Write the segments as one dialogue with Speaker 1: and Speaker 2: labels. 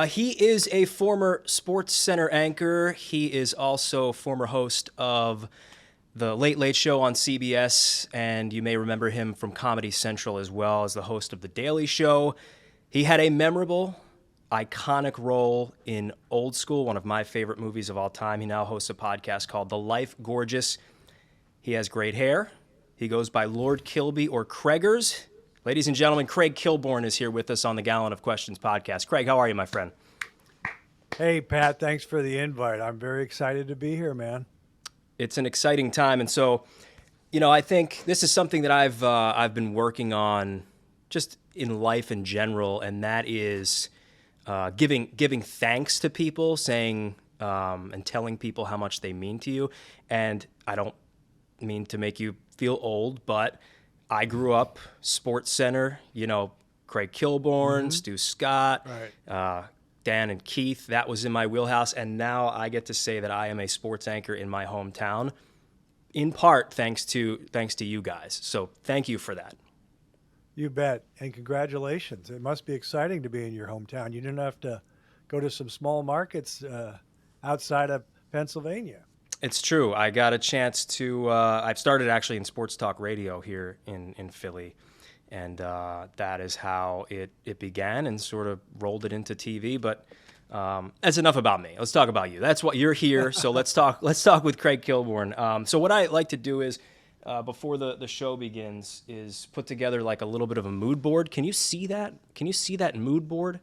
Speaker 1: He is a former SportsCenter anchor. He is also former host of the Late Late Show on CBS, and you may remember him from Comedy Central as well as the host of The Daily Show. He had a memorable, iconic role in Old School, one of my favorite movies of all time. He now hosts a podcast called The Life Gorgeous. He has great hair. He goes by Lord Kilby or Craigers. Ladies and gentlemen, Craig Kilborn is here with us on the Gallen of Questions podcast. Craig, how are you, my friend?
Speaker 2: Hey, Pat, thanks for the invite. I'm very excited to be here, man.
Speaker 1: It's an exciting time. And so, I think this is something that I've been working on just in life in general, and that is giving thanks to people, saying and telling people how much they mean to you. And I don't mean to make you feel old, but I grew up SportsCenter, Craig Kilborn, Stu Scott,
Speaker 2: Right.
Speaker 1: Dan and Keith. That was in my wheelhouse. And now I get to say that I am a sports anchor in my hometown, in part thanks to you guys. So thank you for that.
Speaker 2: You bet. And congratulations. It must be exciting to be in your hometown. You didn't have to go to some small markets outside of Pennsylvania.
Speaker 1: It's true. I got a chance to, I've started actually in sports talk radio here in Philly, and that is how it began and sort of rolled it into TV. But that's enough about me. Let's talk about you. That's what you're here. So let's talk with Craig Kilborn. So what I like to do is, before the show begins, is put together like a little bit of a mood board. Can you see that? Can you see that mood board?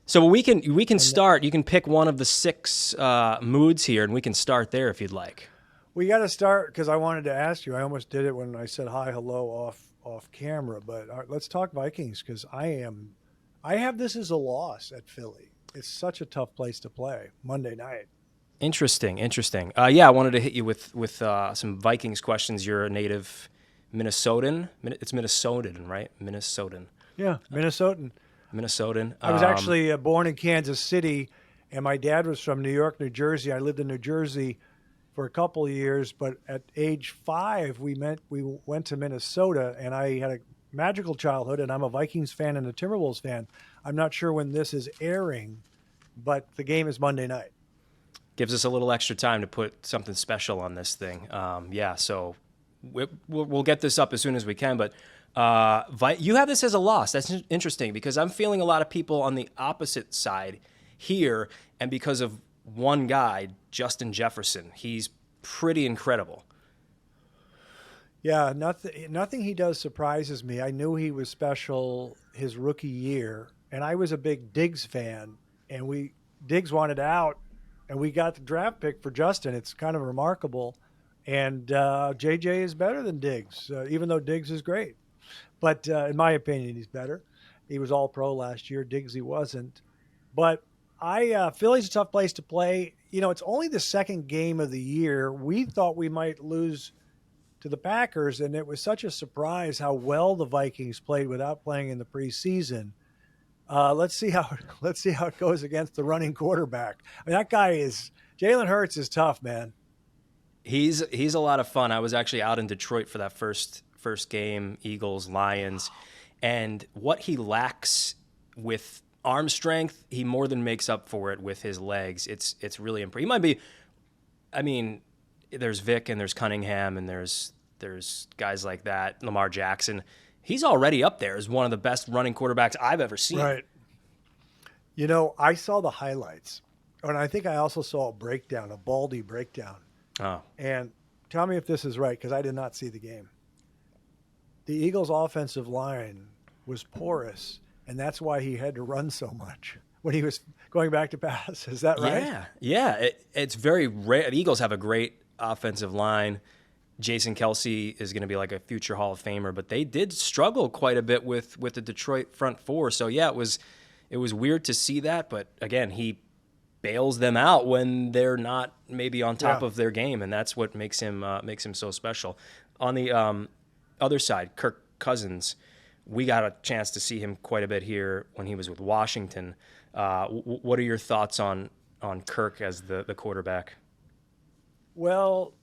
Speaker 1: So we can start. You can pick one of the 6 moods here, and we can start there if you'd like.
Speaker 2: We got to start because I wanted to ask you. I almost did it when I said hi, hello off camera. But let's talk Vikings because I have this as a loss at Philly. It's such a tough place to play Monday night.
Speaker 1: Interesting. Yeah, I wanted to hit you with some Vikings questions. You're a native Minnesotan. It's Minnesotan, right? Minnesotan.
Speaker 2: Yeah, Minnesotan.
Speaker 1: Minnesotan.
Speaker 2: I was actually born in Kansas City, and my dad was from New York, New Jersey. I lived in New Jersey for a couple of years, but at age 5, we went to Minnesota, and I had a magical childhood, and I'm a Vikings fan and a Timberwolves fan. I'm not sure when this is airing, but the game is Monday night.
Speaker 1: Gives us a little extra time to put something special on this thing. So we'll get this up as soon as we can, but you have this as a loss. That's interesting because I'm feeling a lot of people on the opposite side here, and because of one guy, Justin Jefferson. He's pretty incredible.
Speaker 2: Yeah, nothing he does surprises me. I knew he was special his rookie year, and I was a big Diggs fan, and Diggs wanted out, and we got the draft pick for Justin. It's kind of remarkable, and JJ is better than Diggs, even though Diggs is great. But in my opinion, he's better. He was all pro last year. Diggs, he wasn't. But Philly's a tough place to play. It's only the second game of the year. We thought we might lose to the Packers, and it was such a surprise how well the Vikings played without playing in the preseason. Let's see how it goes against the running quarterback. I mean, Jalen Hurts is tough, man.
Speaker 1: He's a lot of fun. I was actually out in Detroit for that first game, Eagles, Lions, and what he lacks with arm strength, he more than makes up for it with his legs. It's really impressive. He might be, there's Vic and there's Cunningham and there's guys like that, Lamar Jackson. He's already up there as one of the best running quarterbacks I've ever seen.
Speaker 2: Right. I saw the highlights, and I think I also saw a Baldy breakdown.
Speaker 1: Oh.
Speaker 2: And tell me if this is right, because I did not see the game. The Eagles' offensive line was porous, and that's why he had to run so much when he was going back to pass. Is that right?
Speaker 1: Yeah. It's very rare. The Eagles have a great offensive line. Jason Kelce is going to be like a future Hall of Famer, but they did struggle quite a bit with the Detroit front four. So yeah, it was weird to see that, but again, he bails them out when they're not maybe on top of their game, and that's what makes him so special. On the other side, Kirk Cousins, we got a chance to see him quite a bit here when he was with Washington. What are your thoughts on Kirk as the quarterback?
Speaker 2: Well,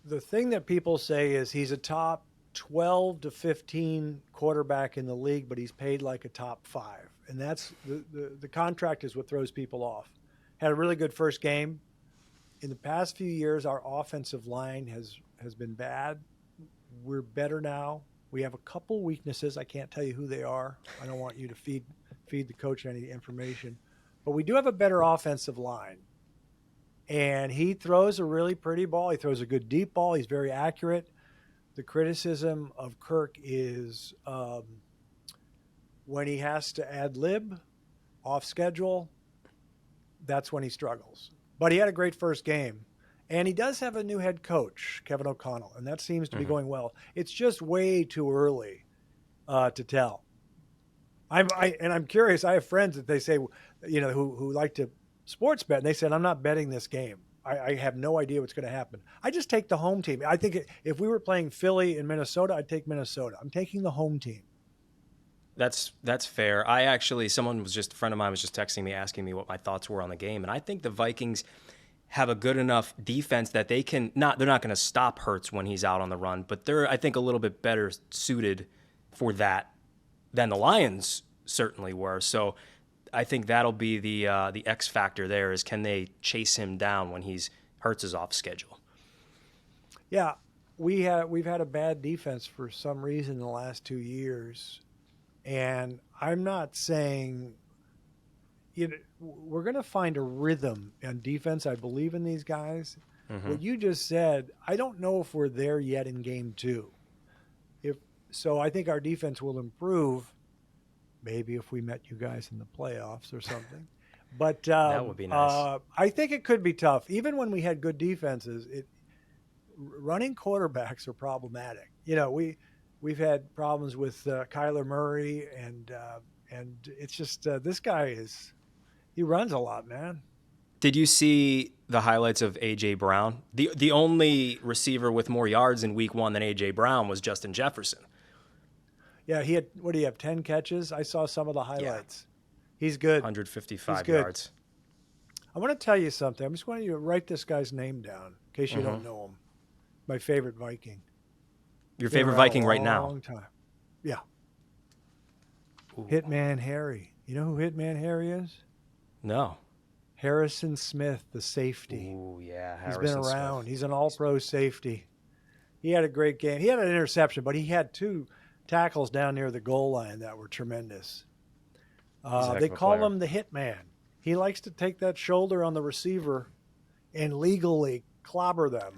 Speaker 2: the thing that people say is he's a top 12 to 15 quarterback in the league, but he's paid like a top 5. And that's the contract is what throws people off. Had a really good first game. In the past few years, our offensive line has been bad. We're better now. We have a couple weaknesses. I can't tell you who they are. I don't want you to feed the coach any information. But we do have a better offensive line. And he throws a really pretty ball. He throws a good deep ball. He's very accurate. The criticism of Kirk is when he has to ad lib off schedule, that's when he struggles. But he had a great first game. And he does have a new head coach, Kevin O'Connell, and that seems to be going well. It's just way too early to tell. I'm curious. I have friends that they say, who like to sports bet, and they said, I'm not betting this game. I have no idea what's going to happen. I just take the home team. I think if we were playing Philly in Minnesota, I'd take Minnesota. I'm taking the home team.
Speaker 1: That's fair. A friend of mine was just texting me asking me what my thoughts were on the game, and I think the Vikings have a good enough defense that they're not going to stop Hurts when he's out on the run, but they're, I think, a little bit better suited for that than the Lions certainly were. So I think that'll be the X factor there is, can they chase him down when Hurts is off schedule?
Speaker 2: Yeah, we've had a bad defense for some reason in the last 2 years, and I'm not saying we're going to find a rhythm on defense. I believe in these guys. Mm-hmm. What you just said, I don't know if we're there yet in game 2. So I think our defense will improve. Maybe if we met you guys in the playoffs or something. But
Speaker 1: that would be nice.
Speaker 2: I think it could be tough. Even when we had good defenses, running quarterbacks are problematic. We've had problems with Kyler Murray, and it's just this guy he runs a lot, man.
Speaker 1: Did you see the highlights of A.J. Brown? The only receiver with more yards in week 1 than A.J. Brown was Justin Jefferson.
Speaker 2: Yeah, he had, 10 catches? I saw some of the highlights. Yeah. He's good.
Speaker 1: 155 yards.
Speaker 2: I want to tell you something. I'm just wanting you to write this guy's name down in case you don't know him. My favorite Viking.
Speaker 1: Your favorite Viking right now?
Speaker 2: Long time. Yeah.
Speaker 1: Ooh.
Speaker 2: Hitman Harry. You know who Hitman Harry is?
Speaker 1: No.
Speaker 2: Harrison Smith, the safety.
Speaker 1: Ooh, yeah.
Speaker 2: He's been around. He's an all-pro safety. He had a great game. He had an interception, but he had 2 tackles down near the goal line that were tremendous. They call him the Hitman. He likes to take that shoulder on the receiver and legally clobber them.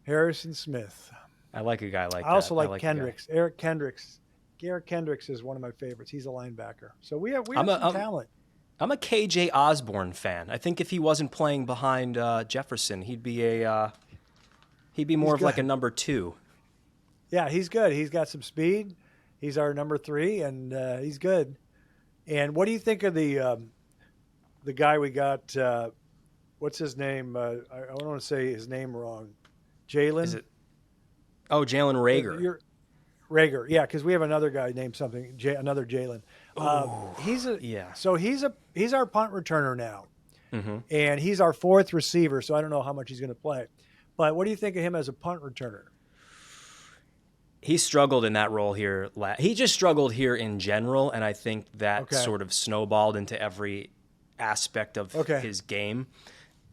Speaker 2: Harrison Smith.
Speaker 1: I like a guy like that.
Speaker 2: I also like Kendricks. Eric Kendricks. Garrett Kendricks is one of my favorites. He's a linebacker. So we have some talent.
Speaker 1: I'm a KJ Osborne fan. I think if he wasn't playing behind Jefferson, he'd be more of like a number 2.
Speaker 2: Yeah, he's good. He's got some speed. He's our number 3, and he's good. And what do you think of the guy we got? What's his name? I don't want to say his name wrong. Jalen?
Speaker 1: Is it? Oh, Jalen Reagor.
Speaker 2: Reagor, yeah, because we have another guy named something. Another Jalen. So he's our punt returner now, and he's our 4th receiver. So I don't know how much he's going to play, but what do you think of him as a punt returner?
Speaker 1: He struggled in that role here. He just struggled here in general, and I think that sort of snowballed into every aspect of his game.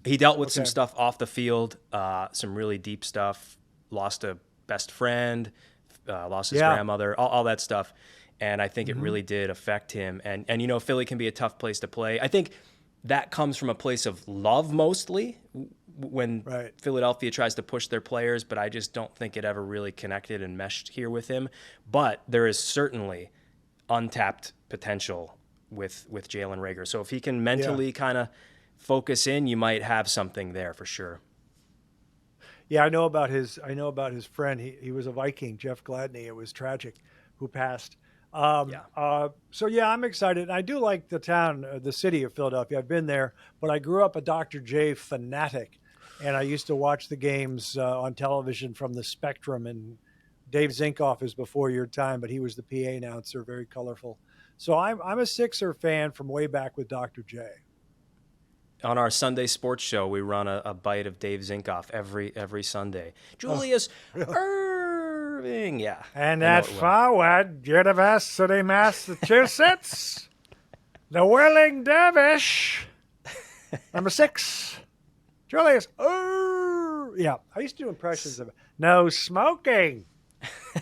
Speaker 1: He dealt with some stuff off the field, some really deep stuff, lost a best friend, lost his grandmother, all that stuff. And I think it really did affect him. And Philly can be a tough place to play. I think that comes from a place of love mostly when Philadelphia tries to push their players, but I just don't think it ever really connected and meshed here with him. But there is certainly untapped potential with Jalen Reagor. So if he can mentally kind of focus in, you might have something there for sure.
Speaker 2: Yeah, I know about his friend. He was a Viking, Jeff Gladney. It was tragic, who passed. So I'm excited. I do like the city of Philadelphia. I've been there, but I grew up a Dr. J fanatic, and I used to watch the games on television from the Spectrum. And Dave Zinkoff is before your time, but he was the PA announcer, very colorful. So I'm a Sixer fan from way back with Dr. J.
Speaker 1: On our Sunday sports show, we run a bite of Dave Zinkoff every Sunday. Julius Erving. Irving. Yeah.
Speaker 2: And
Speaker 1: I know
Speaker 2: at
Speaker 1: it well.
Speaker 2: forward, University, Massachusetts, the Whirling Dervish, number 6, Julius. Oh, yeah. I used to do impressions of it. No smoking.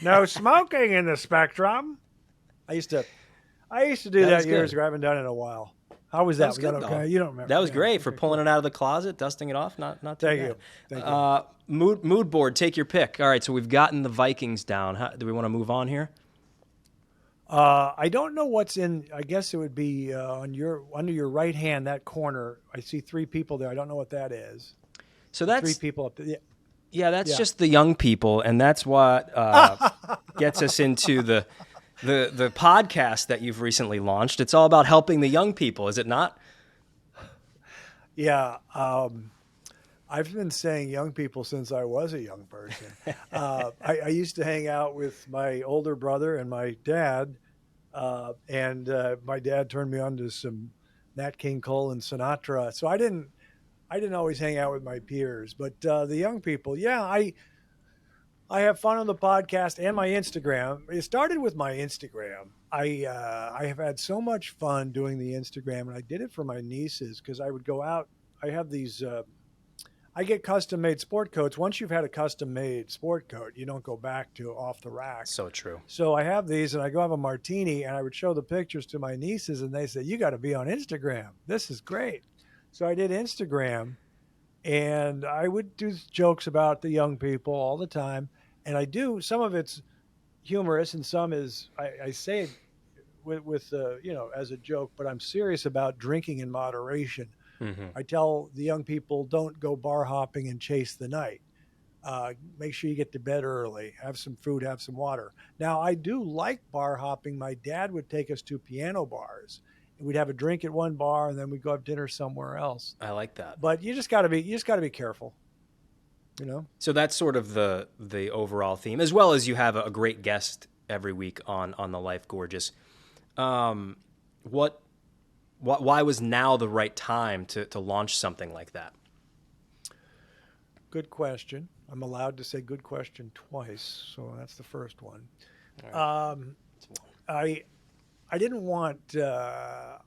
Speaker 2: No smoking in the Spectrum. I used to do that years ago. I haven't done it in a while. How was that?
Speaker 1: Was good,
Speaker 2: okay? You don't remember?
Speaker 1: That was great for
Speaker 2: okay,
Speaker 1: pulling it out of the closet, dusting it off. Not too
Speaker 2: Thank
Speaker 1: bad.
Speaker 2: you. Thank you.
Speaker 1: Mood board. Take your pick. All right, so we've gotten the Vikings down. Do we want to move on here?
Speaker 2: I don't know what's in. I guess it would be under your right hand, that corner. I see 3 people there. I don't know what that is.
Speaker 1: So that's
Speaker 2: 3 people up there.
Speaker 1: Yeah, that's just the young people, and that's what gets us into the podcast that you've recently launched. It's all about helping the young people, is it not?
Speaker 2: Yeah. I've been saying young people since I was a young person. I used to hang out with my older brother and my dad, and my dad turned me on to some Nat King Cole and Sinatra. So I didn't always hang out with my peers, but the young people, yeah, I have fun on the podcast and my Instagram. It started with my Instagram. I have had so much fun doing the Instagram, and I did it for my nieces because I would go out. I have these. I get custom-made sport coats. Once you've had a custom-made sport coat, you don't go back to off the rack.
Speaker 1: So true.
Speaker 2: So I have these, and I go have a martini, and I would show the pictures to my nieces, and they say, "You got to be on Instagram. This is great." So I did Instagram, and I would do jokes about the young people all the time. And I do, some of it's humorous and some is, I say it with as a joke, but I'm serious about drinking in moderation.
Speaker 1: Mm-hmm.
Speaker 2: I tell the young people, don't go bar hopping and chase the night. Make sure you get to bed early, have some food, have some water. Now, I do like bar hopping. My dad would take us to piano bars. We'd have a drink at one bar, and then we'd go have dinner somewhere else.
Speaker 1: I like that.
Speaker 2: But you just got to be careful,
Speaker 1: So that's sort of the overall theme, as well as you have a great guest every week on the Life Gorgeous. Why was now the right time to launch something like that?
Speaker 2: Good question. I'm allowed to say good question twice, so that's the first one.
Speaker 1: All right.
Speaker 2: I didn't want to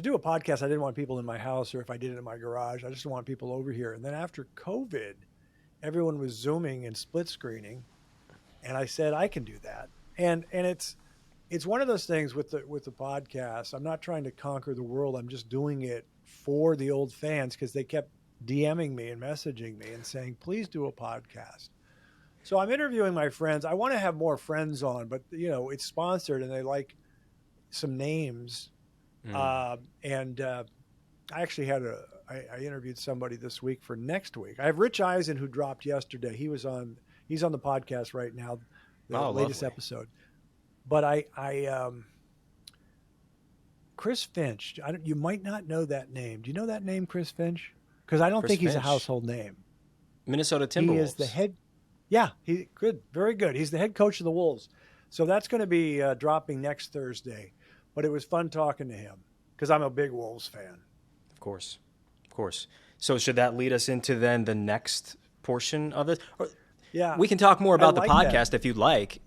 Speaker 2: do a podcast. I didn't want people in my house, or if I did it in my garage, I just didn't want people over here. And then after COVID, everyone was Zooming and split screening, and I said I can do that. And it's one of those things with the podcast. I'm not trying to conquer the world. I'm just doing it for the old fans because they kept DMing me and messaging me and saying, please do a podcast. So I'm interviewing my friends. I want to have more friends on, but it's sponsored and they like some names. I actually I interviewed somebody this week for next week. I have Rich Eisen, who dropped yesterday. He's on the podcast right now, the latest
Speaker 1: lovely
Speaker 2: episode. But Chris Finch, you might not know that name. Do you know that name, Chris Finch? Because I don't think he's a household name.
Speaker 1: Minnesota Timberwolves.
Speaker 2: He is the head. Yeah, good, very good. He's the head coach of the Wolves. So that's going to be dropping next Thursday. But it was fun talking to him because I'm a big Wolves fan.
Speaker 1: Of course. So should that lead us into then the next portion of it?
Speaker 2: Yeah.
Speaker 1: We can talk more about the podcast if you'd like.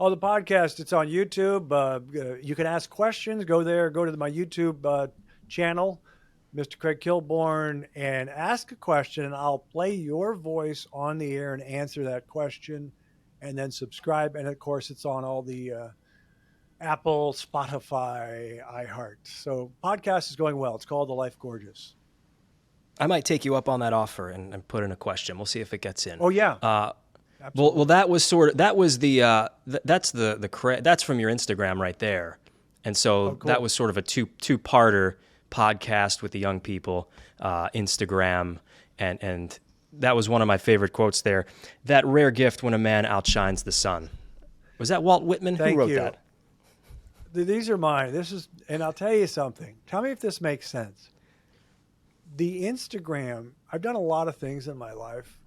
Speaker 2: Oh, the podcast, it's on YouTube. You can ask questions. Go there. Go to my YouTube channel, Mr. Craig Kilborn, and ask a question, and I'll play your voice on the air and answer that question, and then subscribe. And, of course, it's on all the Apple, Spotify, iHeart. So podcast is going well. It's called The Life Gorgeous.
Speaker 1: I might take you up on that offer and put in a question. We'll see if it gets in.
Speaker 2: Oh, yeah.
Speaker 1: Well, that was that's that's from your Instagram right there, and so
Speaker 2: cool.
Speaker 1: That was sort of a two-parter podcast with the young people, Instagram, and that was one of my favorite quotes there. That rare gift when a man outshines the sun. Was that Walt Whitman?
Speaker 2: Thank
Speaker 1: Who wrote
Speaker 2: you.
Speaker 1: that?
Speaker 2: These are mine. And I'll tell you something. Tell me if this makes sense. The Instagram, I've done a lot of things in my life.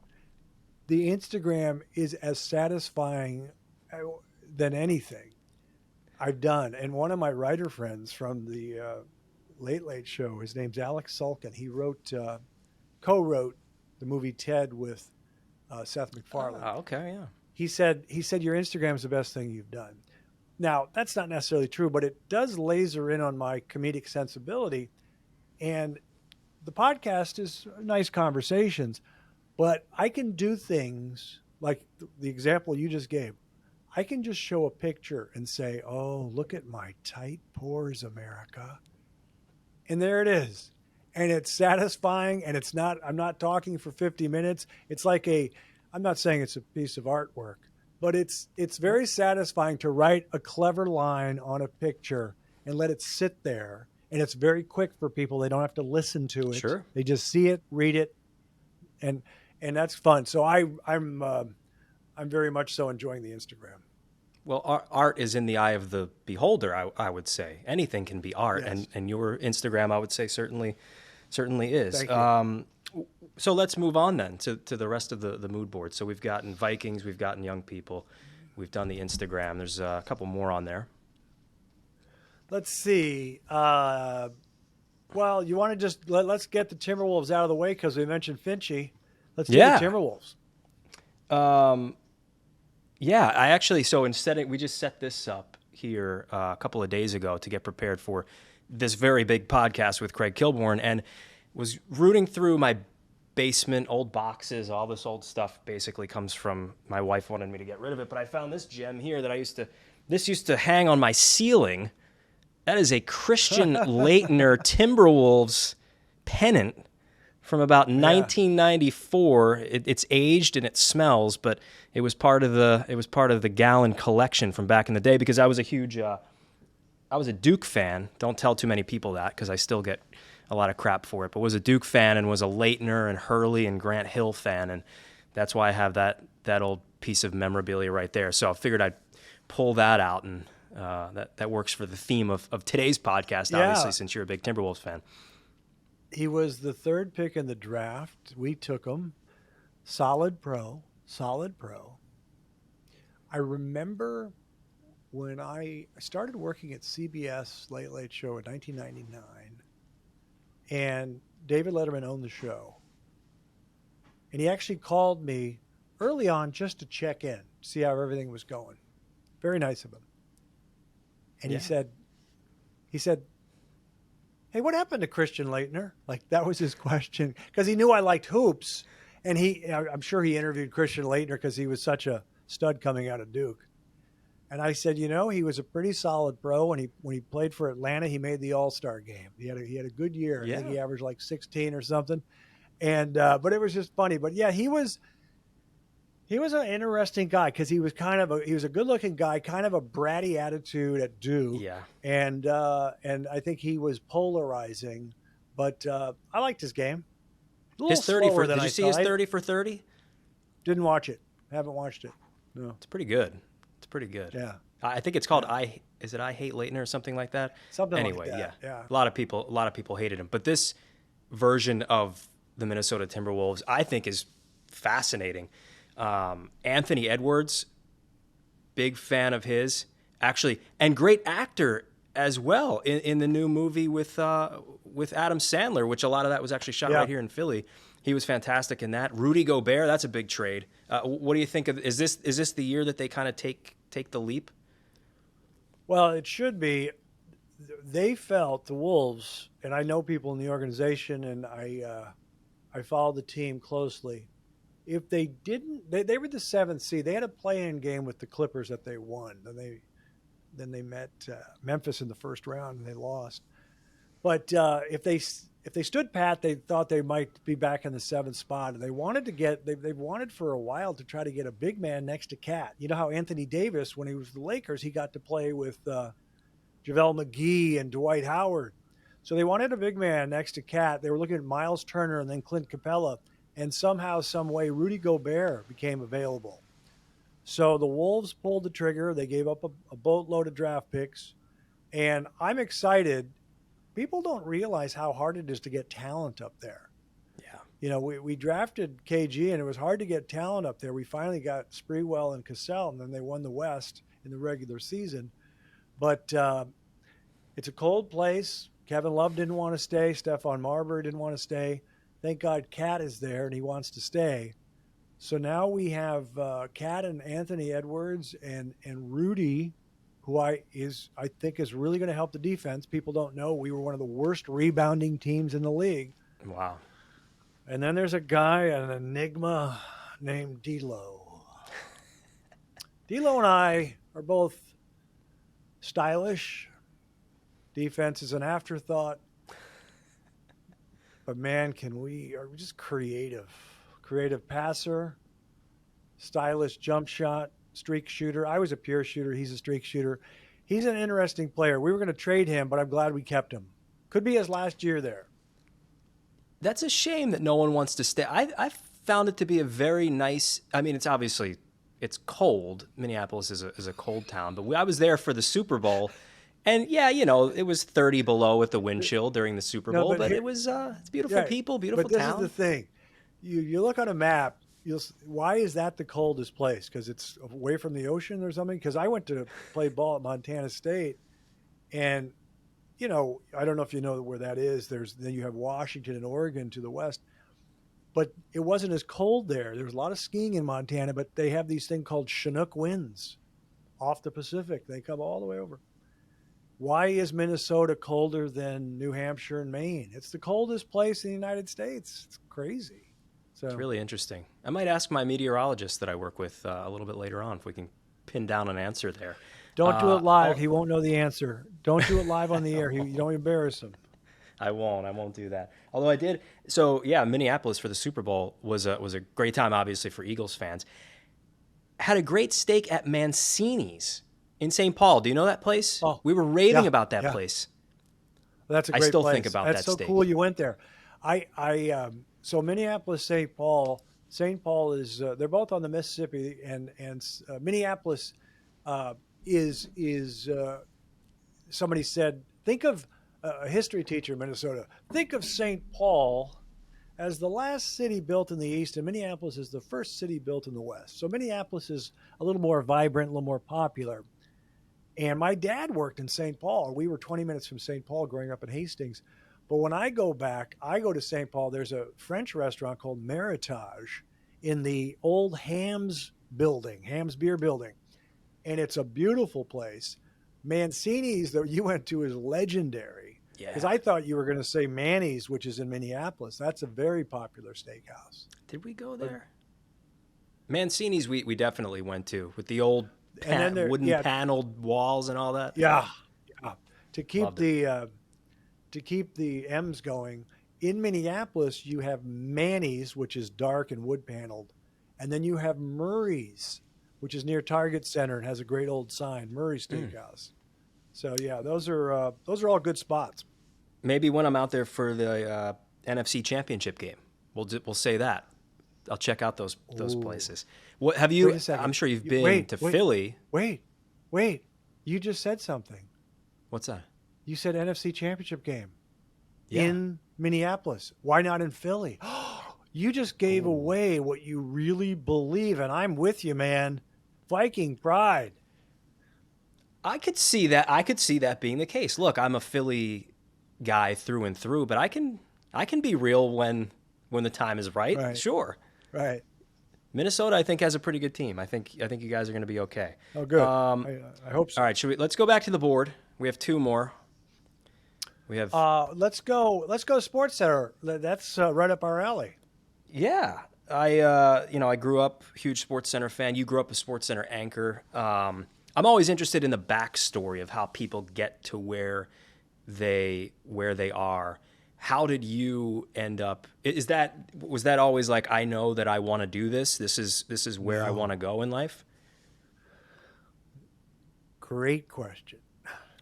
Speaker 2: The Instagram is as satisfying than anything I've done. And one of my writer friends from the Late Late Show, his name's Alex Sulkin. He co-wrote the movie Ted with Seth MacFarlane.
Speaker 1: Okay, yeah.
Speaker 2: He said your Instagram is the best thing you've done. Now, that's not necessarily true, but it does laser in on my comedic sensibility. And the podcast is nice conversations, but I can do things like the example you just gave. I can just show a picture and say, oh, look at my tight pores, America. And there it is. And it's satisfying, and I'm not talking for 50 minutes. It's like I'm not saying it's a piece of artwork, but it's very satisfying to write a clever line on a picture and let it sit there. And it's very quick for people. They don't have to listen to it.
Speaker 1: Sure.
Speaker 2: They just see it, read it, and that's fun. So I'm very much so enjoying the Instagram.
Speaker 1: Well, art is in the eye of the beholder, I would say. Anything can be art,
Speaker 2: Yes.
Speaker 1: and your Instagram, I would say, certainly is.
Speaker 2: Thank you.
Speaker 1: So let's move on then to the rest of the mood board. So we've gotten Vikings, we've gotten young people, we've done the Instagram. There's a couple more on there.
Speaker 2: Let's see. Well, you want to just let's get the Timberwolves out of the way because we mentioned Finchy. Let's do the Timberwolves.
Speaker 1: Yeah, I actually, so we just set this up here a couple of days ago to get prepared for this very big podcast with Craig Kilborn, and was rooting through my basement, old boxes, all this old stuff basically comes from, my wife wanted me to get rid of it, but I found this gem here that this used to hang on my ceiling. That is a Christian Laettner Timberwolves pennant from about 1994. It's aged and it smells, but it was part of the Gallen collection from back in the day because I was a Duke fan. Don't tell too many people that because I still get a lot of crap for it, but was a Duke fan and was a Laettner and Hurley and Grant Hill fan, and that's why I have that old piece of memorabilia right there. So I figured I'd pull that out, and that works for the theme of today's podcast, obviously, since you're a big Timberwolves fan.
Speaker 2: He was the third pick in the draft. We took him. Solid pro. I remember when I started working at CBS Late Late Show in 1999, and David Letterman owned the show. And he actually called me early on just to check in, see how everything was going. Very nice of him. And he said, hey, what happened to Christian Laettner? Like, that was his question. Because he knew I liked hoops. And I'm sure he interviewed Christian Laettner because he was such a stud coming out of Duke. And I said, he was a pretty solid pro. And when he played for Atlanta, he made the All-Star game. He had a good year. I think he averaged like 16 or something. And but it was just funny. But yeah, he was an interesting guy because he was a good-looking guy, kind of a bratty attitude at Duke.
Speaker 1: Yeah.
Speaker 2: And I think he was polarizing, but I liked his game.
Speaker 1: His 30 for, did you see his 30 for 30?
Speaker 2: Didn't watch it. Haven't watched it. No.
Speaker 1: It's pretty good.
Speaker 2: Yeah.
Speaker 1: I think it's called I Hate Laettner or something like that?
Speaker 2: Something
Speaker 1: like that.
Speaker 2: Yeah.
Speaker 1: A lot of people hated him, but this version of the Minnesota Timberwolves I think is fascinating. Anthony Edwards, big fan of his, actually, and great actor as well in the new movie with Adam Sandler, which a lot of that was actually shot right here in Philly. He was fantastic in that. Rudy Gobert, that's a big trade. What do you think of? Is this the year that they kind of take the leap?
Speaker 2: Well, it should be. They felt, the Wolves, and I know people in the organization, and I follow the team closely. If they didn't, they were the 7th seed. They had a play-in game with the Clippers that they won. Then they met Memphis in the first round and they lost. But if they stood pat, they thought they might be back in the 7th spot. And they wanted they've wanted for a while to try to get a big man next to Cat. You know how Anthony Davis, when he was with the Lakers, he got to play with JaVale McGee and Dwight Howard. So they wanted a big man next to Cat. They were looking at Miles Turner and then Clint Capella. And somehow, some way, Rudy Gobert became available. So the Wolves pulled the trigger. They gave up a boatload of draft picks. And I'm excited. People don't realize how hard it is to get talent up there. Yeah. We drafted KG, and it was hard to get talent up there. We finally got Sprewell and Cassell, and then they won the West in the regular season. But it's a cold place. Kevin Love didn't want to stay. Stephon Marbury didn't want to stay. Thank God Cat is there, and he wants to stay. So now we have Kat and Anthony Edwards and Rudy, who I think is really going to help the defense. People don't know we were one of the worst rebounding teams in the league.
Speaker 1: Wow.
Speaker 2: And then there's a guy, an enigma named D'Lo. D'Lo and I are both stylish. Defense is an afterthought. But man, are we just creative. Creative passer, stylish jump shot, streak shooter. I was a pure shooter. He's a streak shooter. He's an interesting player. We were going to trade him, but I'm glad we kept him. Could be his last year there.
Speaker 1: That's a shame that no one wants to stay. I found it to be a very nice. I mean, it's cold. Minneapolis is a cold town, but I was there for the Super Bowl, and yeah, it was 30 below with the wind chill during the Super Bowl, but it was it's beautiful people, beautiful
Speaker 2: town. But this
Speaker 1: town.
Speaker 2: is the thing. You look on a map. Why is that the coldest place? Because it's away from the ocean or something? Because I went to play ball at Montana State, and I don't know if you know where that is. Then you have Washington and Oregon to the west, but it wasn't as cold there. There was a lot of skiing in Montana, but they have these thing called Chinook winds off the Pacific. They come all the way over. Why is Minnesota colder than New Hampshire and Maine? It's the coldest place in the United States. It's crazy. So
Speaker 1: it's really interesting. I might ask my meteorologist that I work with a little bit later on if we can pin down an answer there.
Speaker 2: Don't do it live. He won't know the answer. Don't do it live on the air. You don't embarrass him.
Speaker 1: I won't do that. Although I did. So yeah, Minneapolis for the Super Bowl was a great time, obviously, for Eagles fans. Had a great steak at Mancini's in St. Paul. Do you know that place?
Speaker 2: Oh,
Speaker 1: we were raving about that place.
Speaker 2: Well, that's a great place.
Speaker 1: I still think about that steak.
Speaker 2: That's so cool you went there. So Minneapolis, St. Paul. St. Paul is they're both on the Mississippi, and Minneapolis is somebody said, think of a history teacher in Minnesota. Think of St. Paul as the last city built in the East, and Minneapolis is the first city built in the West. So Minneapolis is a little more vibrant, a little more popular. And my dad worked in St. Paul. We were 20 minutes from St. Paul growing up in Hastings. But when I go back, I go to St. Paul. There's a French restaurant called Meritage in the old Ham's Beer Building. And it's a beautiful place. Mancini's that you went to is legendary.
Speaker 1: Yeah.
Speaker 2: Because I thought you were going to say Manny's, which is in Minneapolis. That's a very popular steakhouse.
Speaker 1: Did we go there? Mancini's we definitely went to with the old wooden paneled walls and all that.
Speaker 2: Yeah. To keep the M's going, in Minneapolis, you have Manny's, which is dark and wood paneled. And then you have Murray's, which is near Target Center and has a great old sign, Murray's Steakhouse. So yeah, those are all good spots.
Speaker 1: Maybe when I'm out there for the NFC Championship game, we'll say that. I'll check out those places. What have you? I'm sure you've been to Philly.
Speaker 2: Wait! You just said something.
Speaker 1: What's that?
Speaker 2: You said NFC Championship game in Minneapolis. Why not in Philly? You just gave away what you really believe, and I'm with you, man. Viking pride.
Speaker 1: I could see that being the case. Look, I'm a Philly guy through and through, but I can be real when the time is right. Sure.
Speaker 2: Right.
Speaker 1: Minnesota, I think, has a pretty good team. I think you guys are going to be okay.
Speaker 2: Oh, good. I hope so.
Speaker 1: All right, let's go back to the board. We have two more. We have.
Speaker 2: Let's go SportsCenter. That's right up our alley.
Speaker 1: Yeah, I grew up huge SportsCenter fan. You grew up a SportsCenter anchor. I'm always interested in the backstory of how people get to where they are. How did you end up? Was that always like, I know that I want to do this? This is where I want to go in life?
Speaker 2: Great question.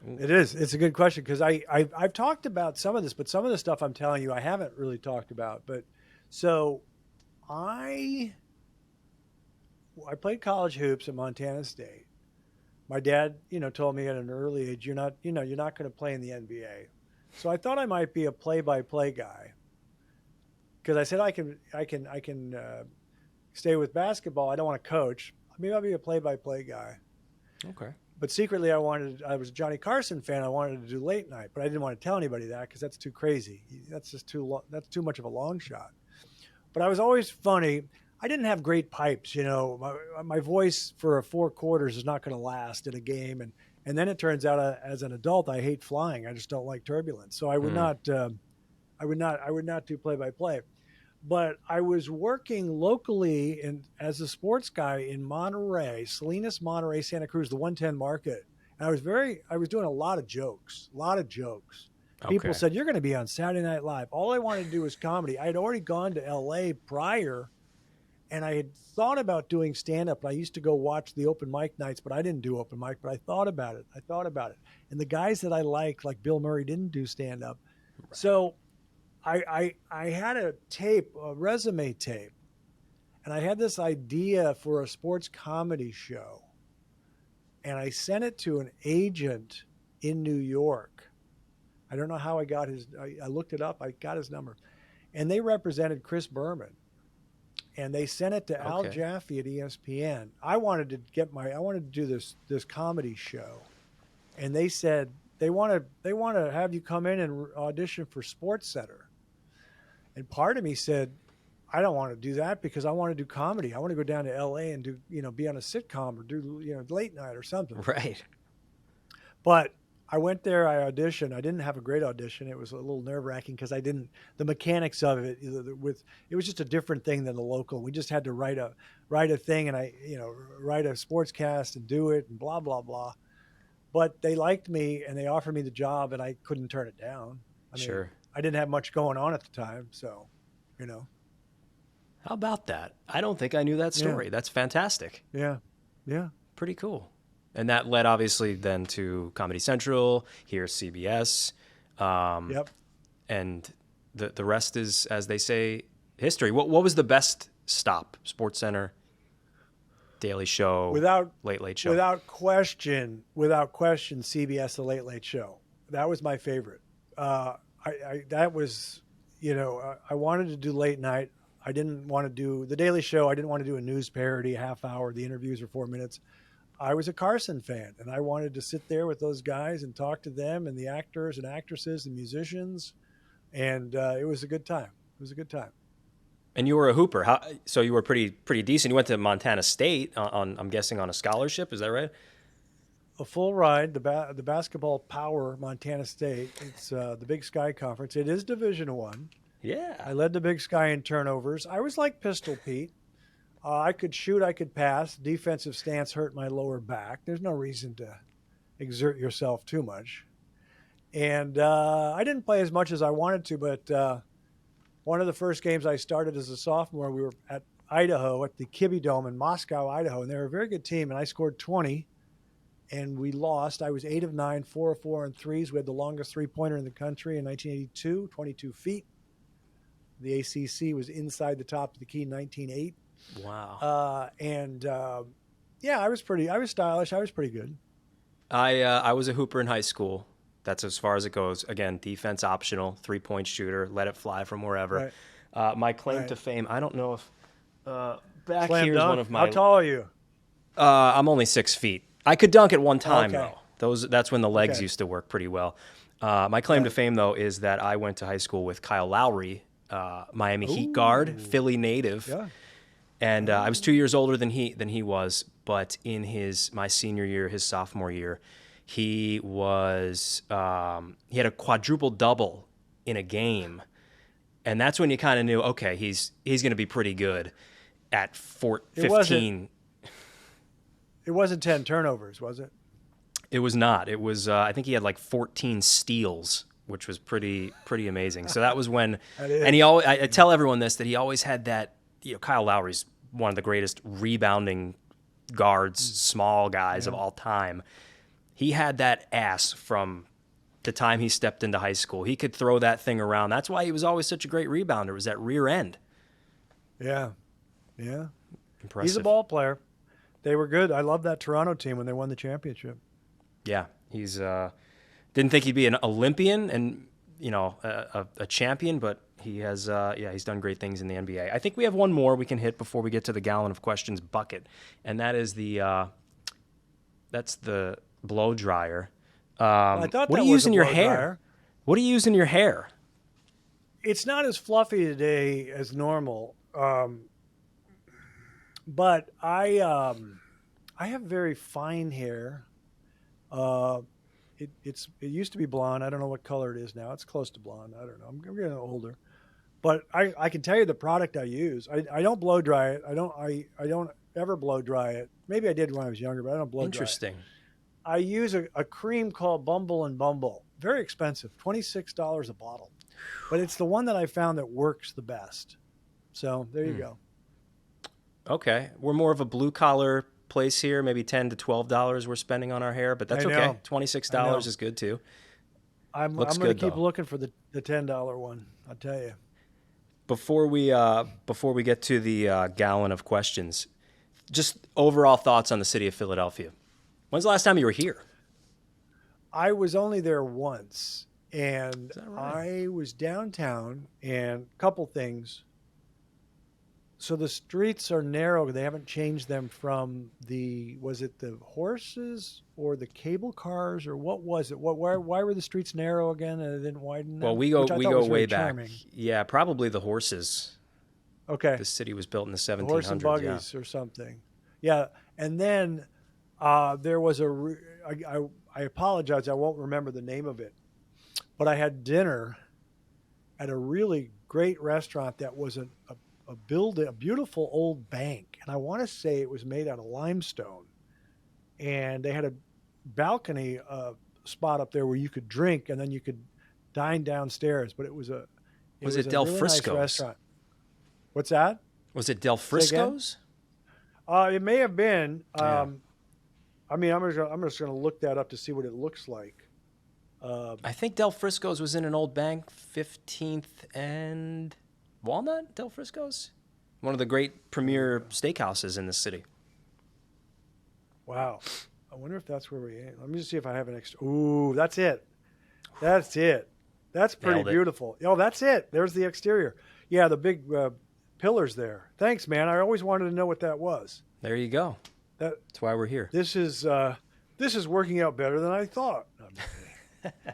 Speaker 2: It is. It's a good question because I've talked about some of this, but some of the stuff I'm telling you I haven't really talked about. But so I played college hoops at Montana State. My dad, told me at an early age, you're not going to play in the NBA. So I thought I might be a play-by-play guy because I said I can stay with basketball. I don't want to coach. Maybe I'll be a play-by-play guy.
Speaker 1: Okay.
Speaker 2: But secretly, I was a Johnny Carson fan. I wanted to do late night, but I didn't want to tell anybody that because that's too crazy. That's just that's too much of a long shot. But I was always funny. I didn't have great pipes. My voice for 4 quarters is not going to last in a game, and then it turns out as an adult I hate flying. I just don't like turbulence, so I would
Speaker 1: Hmm.
Speaker 2: not. I would not do play by play. But I was working locally as a sports guy in Monterey, Salinas, Monterey, Santa Cruz, the 110 market. And I was doing a lot of jokes, People
Speaker 1: Okay.
Speaker 2: said, "You're going to be on Saturday Night Live." All I wanted to do was comedy. I had already gone to LA prior, and I had thought about doing stand up. I used to go watch the open mic nights, but I didn't do open mic, but I thought about it. And the guys that I liked, like Bill Murray, didn't do stand up. So I had a resume tape, and I had this idea for a sports comedy show. And I sent it to an agent in New York. I don't know how I got I looked it up. I got his number. And they represented Chris Berman. And they sent it to Al
Speaker 1: Okay.
Speaker 2: Jaffe at ESPN. I wanted to do this comedy show. And they said they want to have you come in and audition for SportsCenter. And part of me said, I don't want to do that because I want to do comedy. I want to go down to LA and be on a sitcom or do, late night or something.
Speaker 1: Right.
Speaker 2: But I went there, I auditioned. I didn't have a great audition. It was a little nerve wracking because the mechanics of it, it was just a different thing than the local. We just had to write a thing and write a sports cast and do it and blah, blah, blah. But they liked me and they offered me the job and I couldn't turn it down. I mean,
Speaker 1: Sure.
Speaker 2: I didn't have much going on at the time. So,
Speaker 1: How about that? I don't think I knew that
Speaker 2: yeah,
Speaker 1: story. That's fantastic.
Speaker 2: yeah, yeah.
Speaker 1: Pretty cool. And that led obviously then to Comedy Central, here's CBS.
Speaker 2: Yep.
Speaker 1: And the rest is, as they say, history. What was the best stop? SportsCenter, Daily Show,
Speaker 2: Without
Speaker 1: Late Late Show.
Speaker 2: without question, CBS The Late Late Show. That was my favorite. That was, I wanted to do late night. I didn't want to do the Daily Show. I didn't want to do a news parody, a half hour. The interviews are 4 minutes. I was a Carson fan, and I wanted to sit there with those guys and talk to them and the actors and actresses and musicians, and it was a good time. It was a good time.
Speaker 1: And you were a hooper. So you were pretty decent. You went to Montana State I'm guessing on a scholarship. Is that right?
Speaker 2: A full ride, the basketball power, Montana State. It's the Big Sky Conference. It is Division One. I
Speaker 1: Yeah.
Speaker 2: led the Big Sky in turnovers. I was like Pistol Pete. I could shoot, I could pass. Defensive stance hurt my lower back. There's no reason to exert yourself too much. And I didn't play as much as I wanted to, but one of the first games I started as a sophomore, we were at Idaho at the Kibbe Dome in Moscow, Idaho, and they were a very good team. And I scored 20, and we lost. I was 8 of 9, 4 of 4 on threes. We had the longest three-pointer in the country in 1982, 22 feet. The ACC was inside the top of the key, 19.8.
Speaker 1: Wow.
Speaker 2: Yeah, I was stylish. I was pretty good.
Speaker 1: I was a hooper in high school. That's as far as it goes. Again, defense optional, 3-point shooter, let it fly from wherever.
Speaker 2: Right.
Speaker 1: My claim
Speaker 2: Right.
Speaker 1: to fame, I don't know if back
Speaker 2: Slam
Speaker 1: here's
Speaker 2: dunk.
Speaker 1: one of my.
Speaker 2: How tall are you?
Speaker 1: I'm only 6 feet. I could dunk at one time
Speaker 2: Okay.
Speaker 1: though. That's when the legs
Speaker 2: Okay.
Speaker 1: used to work pretty well. My claim to
Speaker 2: Right.
Speaker 1: fame though is that I went to high school with Kyle Lowry, Miami Heat guard, Philly native.
Speaker 2: Yeah.
Speaker 1: And I was 2 years older than he was, but in my senior year, his sophomore year, he had a quadruple double in a game, and that's when you kind of knew, okay, he's going to be pretty good at 15.
Speaker 2: It wasn't 10 turnovers, was it?
Speaker 1: It was not. It was I think he had like 14 steals, which was pretty amazing. So that was when,
Speaker 2: That is.
Speaker 1: and he always, I tell everyone this, that he always had that. Kyle Lowry's one of the greatest rebounding guards, small guys of all time. He had that ass from the time he stepped into high school. He could throw that thing around. That's why he was always such a great rebounder. It was that rear end.
Speaker 2: Yeah. Yeah.
Speaker 1: Impressive.
Speaker 2: He's a ball player. They were good. I love that Toronto team when they won the championship.
Speaker 1: Yeah, he's didn't think he'd be an Olympian and a champion, but he has he's done great things in the NBA. I think we have one more we can hit before we get to the Gallen of Questions bucket, and that is that's the blow dryer.
Speaker 2: I thought
Speaker 1: What
Speaker 2: that
Speaker 1: do you
Speaker 2: was
Speaker 1: use
Speaker 2: a
Speaker 1: in your
Speaker 2: blow
Speaker 1: hair?
Speaker 2: dryer.
Speaker 1: What do you use in your hair?
Speaker 2: It's not as fluffy today as normal. But I have very fine hair. Uh, it used to be blonde. I don't know what color it is now. It's close to blonde. I don't know. I'm getting older. But I can tell you the product I use. I don't blow dry it. I don't ever blow dry it. Maybe I did when I was younger, but I don't blow dry it.
Speaker 1: Interesting.
Speaker 2: I use a cream called Bumble and Bumble. Very expensive, $26 a bottle. But it's the one that I found that works the best. So there you go.
Speaker 1: Okay. We're more of a blue collar place here, maybe $10 to $12 we're spending on our hair, but that's okay. $26 is good too.
Speaker 2: I'm going to keep looking for the $10 one, I'll tell you.
Speaker 1: Before we get to the Gallen of Questions, just overall thoughts on the city of Philadelphia. When's the last time you were here?
Speaker 2: I was only there once, and
Speaker 1: right?
Speaker 2: I was downtown, and a couple things. So the streets are narrow. They haven't changed them from was it the horses or the cable cars, or what was it? Why were the streets narrow again and it didn't widen them?
Speaker 1: Well, we go way back.
Speaker 2: Charming.
Speaker 1: Yeah, probably the horses.
Speaker 2: Okay.
Speaker 1: The city was built in the 1700s.
Speaker 2: Horse and buggies or something. Yeah. And then there was I apologize, I won't remember the name of it, but I had dinner at a really great restaurant that was a beautiful old bank. And I want to say it was made out of limestone. And they had a balcony spot up there where you could drink and then you could dine downstairs. But it was a
Speaker 1: Del
Speaker 2: really
Speaker 1: Frisco's?
Speaker 2: nice restaurant. What's that?
Speaker 1: Was it Del Frisco's?
Speaker 2: It may have been.
Speaker 1: Yeah.
Speaker 2: I mean, I'm just going to look that up to see what it looks like.
Speaker 1: I think Del Frisco's was in an old bank, 15th and Walnut. Del Frisco's, one of the great premier steakhouses in the city.
Speaker 2: Wow, I wonder if that's where we. Let me just see if I have an extra. Ooh, that's it. That's it. That's pretty beautiful. Oh, that's it. There's the exterior. Yeah, the big pillars there. Thanks, man. I always wanted to know what that was.
Speaker 1: There you go. That's why we're here.
Speaker 2: This is working out better than I thought.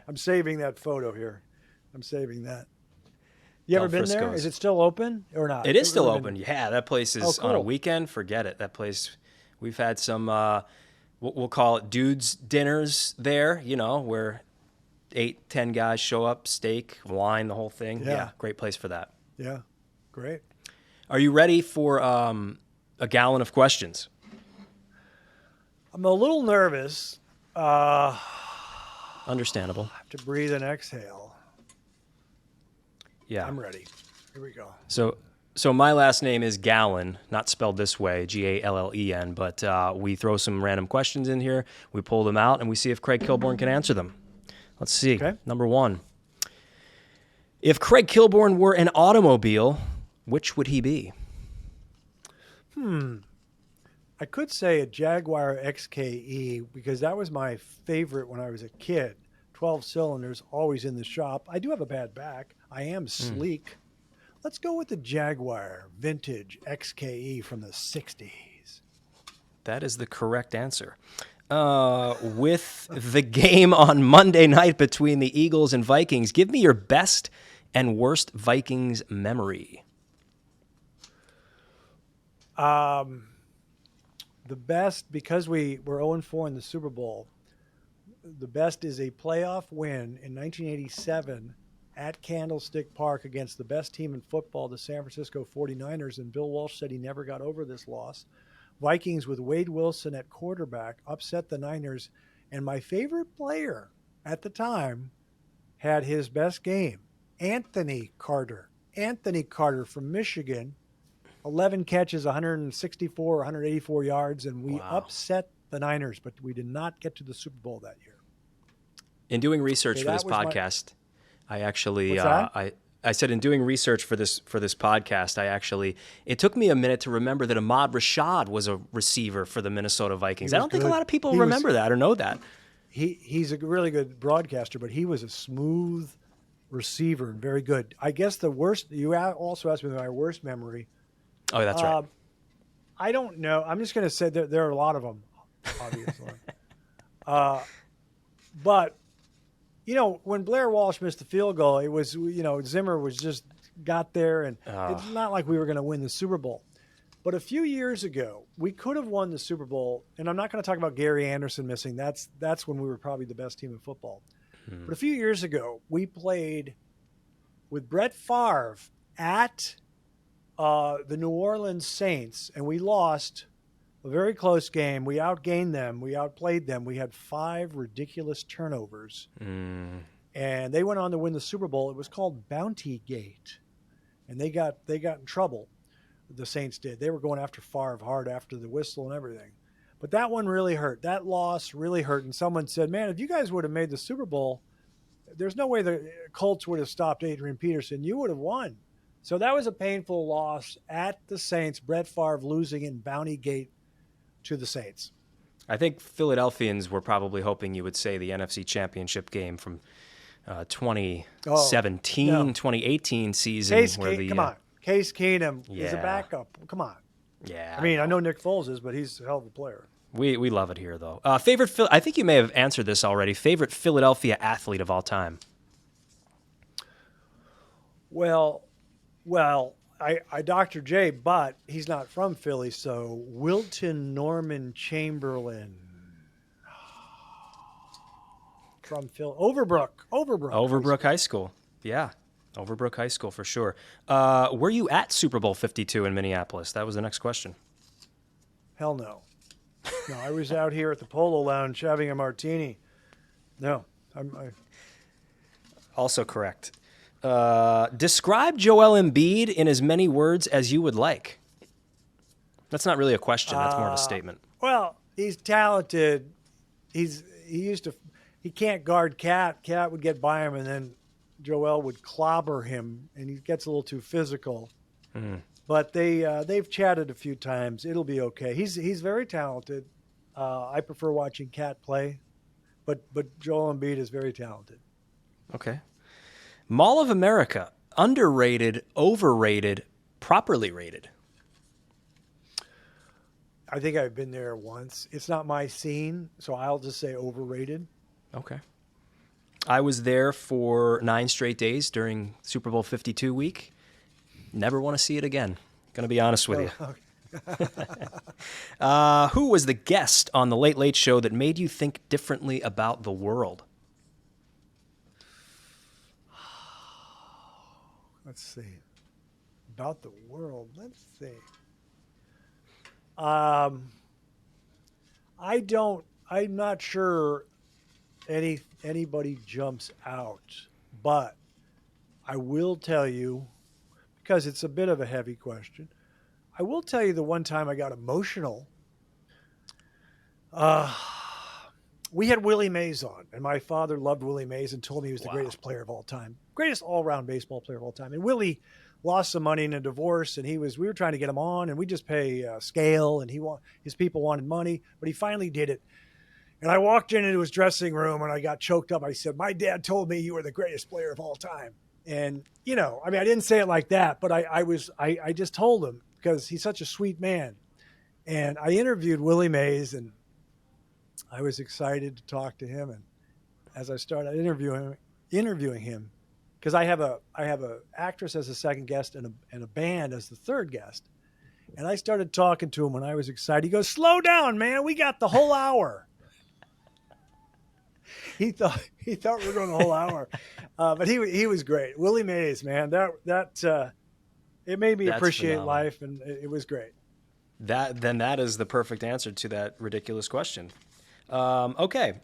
Speaker 2: I'm saving that photo here. I'm saving that. You ever been there? Is it still open or not?
Speaker 1: It is still open. Yeah, that place is on a weekend. Forget it. That place, we've had some, we'll call it dudes dinners there, where 8-10 guys show up, steak, wine, the whole thing. Yeah, great place for that.
Speaker 2: Yeah, great.
Speaker 1: Are you ready for a gallon of questions?
Speaker 2: I'm a little nervous.
Speaker 1: Understandable.
Speaker 2: I have to breathe and exhale.
Speaker 1: Yeah.
Speaker 2: I'm ready. Here we go.
Speaker 1: So my last name is Gallen, not spelled this way, Gallen, but we throw some random questions in here, we pull them out, and we see if Craig Kilborn can answer them. Let's see. Okay. Number 1. If Craig Kilborn were an automobile, which would he be?
Speaker 2: I could say a Jaguar XKE because that was my favorite when I was a kid. 12 cylinders, always in the shop. I do have a bad back. I am sleek. Let's go with the Jaguar vintage XKE from the 60s.
Speaker 1: That is the correct answer. With the game on Monday night between the Eagles and Vikings, give me your best and worst Vikings memory.
Speaker 2: The best, because we were 0-4 in the Super Bowl, the best is a playoff win in 1987 at Candlestick Park against the best team in football, the San Francisco 49ers, and Bill Walsh said he never got over this loss. Vikings with Wade Wilson at quarterback upset the Niners, and my favorite player at the time had his best game, Anthony Carter. Anthony Carter from Michigan, 11 catches, 164, 184 yards, and we upset the Niners, but we did not get to the Super Bowl that year.
Speaker 1: In doing research for this podcast, I actually, I said in doing research for this podcast, it took me a minute to remember that Ahmad Rashad was a receiver for the Minnesota Vikings. I don't think a lot of people remember that or know that.
Speaker 2: He's a really good broadcaster, but he was a smooth receiver and very good. I guess the worst, you also asked me my worst memory.
Speaker 1: Oh, that's right.
Speaker 2: I don't know. I'm just going to say there are a lot of them, obviously. But, when Blair Walsh missed the field goal, it was, Zimmer was just got there, and it's not like we were going to win the Super Bowl. But a few years ago, we could have won the Super Bowl, and I'm not going to talk about Gary Anderson missing. That's when we were probably the best team in football. But a few years ago, we played with Brett Favre at the New Orleans Saints, and we lost a very close game. We outgained them. We outplayed them. We had 5 ridiculous turnovers. And they went on to win the Super Bowl. It was called Bounty Gate. And they got in trouble. The Saints did. They were going after Favre hard after the whistle and everything. But that one really hurt. That loss really hurt. And someone said, man, if you guys would have made the Super Bowl, there's no way the Colts would have stopped Adrian Peterson. You would have won. So that was a painful loss at the Saints. Brett Favre losing in Bounty Gate to the Saints.
Speaker 1: I think Philadelphians were probably hoping you would say the NFC Championship game from 2017, 2018 season.
Speaker 2: Come on. Case Keenum is a backup. Come on.
Speaker 1: Yeah.
Speaker 2: I mean, I know Nick Foles is, but he's a hell of a player.
Speaker 1: We love it here, though. I think you may have answered this already. Favorite Philadelphia athlete of all time?
Speaker 2: Well, I Dr. J, but he's not from Philly, so Wilton Norman Chamberlain. From Phil
Speaker 1: Overbrook High School. Yeah. Overbrook High School for sure. Were you at Super Bowl 52 in Minneapolis? That was the next question.
Speaker 2: Hell no. No, I was out here at the Polo Lounge having a martini. No.
Speaker 1: Also correct. Describe Joel Embiid in as many words as you would like. That's not really a question. That's more of a statement.
Speaker 2: Well, he's talented. He can't guard Cat. Cat would get by him, and then Joel would clobber him, and he gets a little too physical. But they've chatted a few times. It'll be okay. He's very talented. I prefer watching Cat play, but Joel Embiid is very talented.
Speaker 1: Okay. Mall of America, underrated, overrated, properly rated?
Speaker 2: I think I've been there once. It's not my scene, so I'll just say overrated.
Speaker 1: Okay. I was there for 9 straight days during Super Bowl 52 week. Never want to see it again. Going to be honest with you.
Speaker 2: Okay.
Speaker 1: Who was the guest on The Late Late Show that made you think differently about the world?
Speaker 2: Let's see. About the world. Let's see. I'm not sure anybody jumps out, but I will tell you, because it's a bit of a heavy question, I will tell you the one time I got emotional. We had Willie Mays on, and my father loved Willie Mays and told me he was the greatest player of all time, greatest all-around baseball player of all time. And Willie lost some money in a divorce, and we were trying to get him on, and we just pay scale, and his people wanted money, but he finally did it. And I walked into his dressing room, and I got choked up. I said, "My dad told me you were the greatest player of all time." And, I didn't say it like that, but I just told him because he's such a sweet man. And I interviewed Willie Mays, and I was excited to talk to him. And as I started interviewing him, because I have a actress as a second guest and a band as the third guest. And I started talking to him when I was excited. He goes, "Slow down, man. We got the whole hour." He thought we were going the whole hour, but he was great. Willie Mays, man, that it made me appreciate phenomenal. Life, and it was great.
Speaker 1: That is the perfect answer to that ridiculous question. Okay,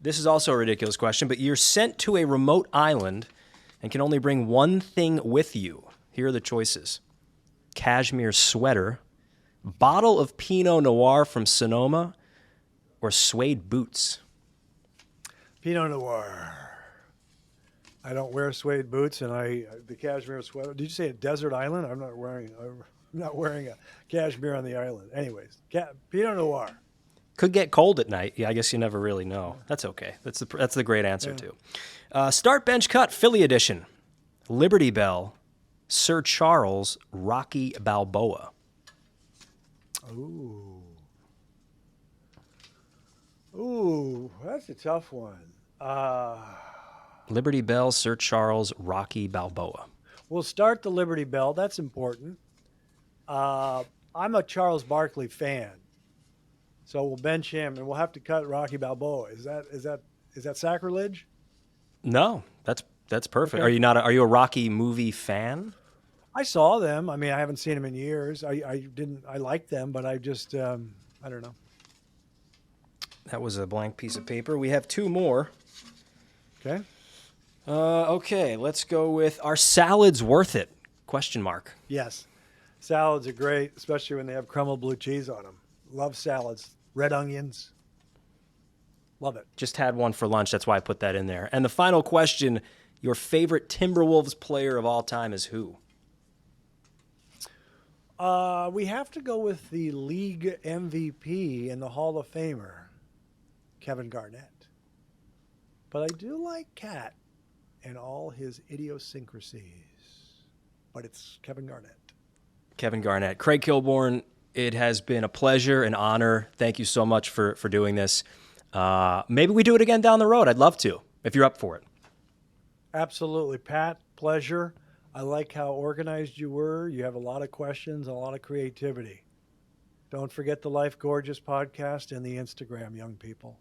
Speaker 1: this is also a ridiculous question, but you're sent to a remote island and can only bring one thing with you. Here are the choices: cashmere sweater, bottle of Pinot Noir from Sonoma, or suede boots.
Speaker 2: Pinot Noir. I don't wear suede boots, and the cashmere sweater. Did you say a desert island? I'm not wearing a cashmere on the island. Anyways, Pinot Noir.
Speaker 1: Could get cold at night. Yeah, I guess you never really know. That's okay. That's the great answer too. Start bench cut Philly edition. Liberty Bell, Sir Charles, Rocky Balboa.
Speaker 2: Ooh, that's a tough one.
Speaker 1: Liberty Bell, Sir Charles, Rocky Balboa.
Speaker 2: We'll start the Liberty Bell. That's important. I'm a Charles Barkley fan, so we'll bench him, and we'll have to cut Rocky Balboa. Is that sacrilege?
Speaker 1: No, that's perfect.
Speaker 2: Okay.
Speaker 1: Are you a Rocky movie fan?
Speaker 2: I saw them. I mean, I haven't seen them in years. I liked them, but I just, I don't know.
Speaker 1: That was a blank piece of paper. We have two more.
Speaker 2: Okay.
Speaker 1: Okay, let's go with, are salads worth it? Question mark.
Speaker 2: Yes. Salads are great, especially when they have crumbled blue cheese on them. Love salads. Red onions. Love it.
Speaker 1: Just had one for lunch. That's why I put that in there. And the final question, your favorite Timberwolves player of all time is who?
Speaker 2: We have to go with the league MVP and the Hall of Famer, Kevin Garnett. But I do like Cat and all his idiosyncrasies. But it's Kevin Garnett.
Speaker 1: Kevin Garnett. Craig Kilborn, it has been a pleasure, an honor. Thank you so much for doing this. Maybe we do it again down the road. I'd love to, if you're up for it.
Speaker 2: Absolutely, Pat. Pleasure. I like how organized you were. You have a lot of questions, a lot of creativity. Don't forget the Life Gorgeous podcast and the Instagram, young people.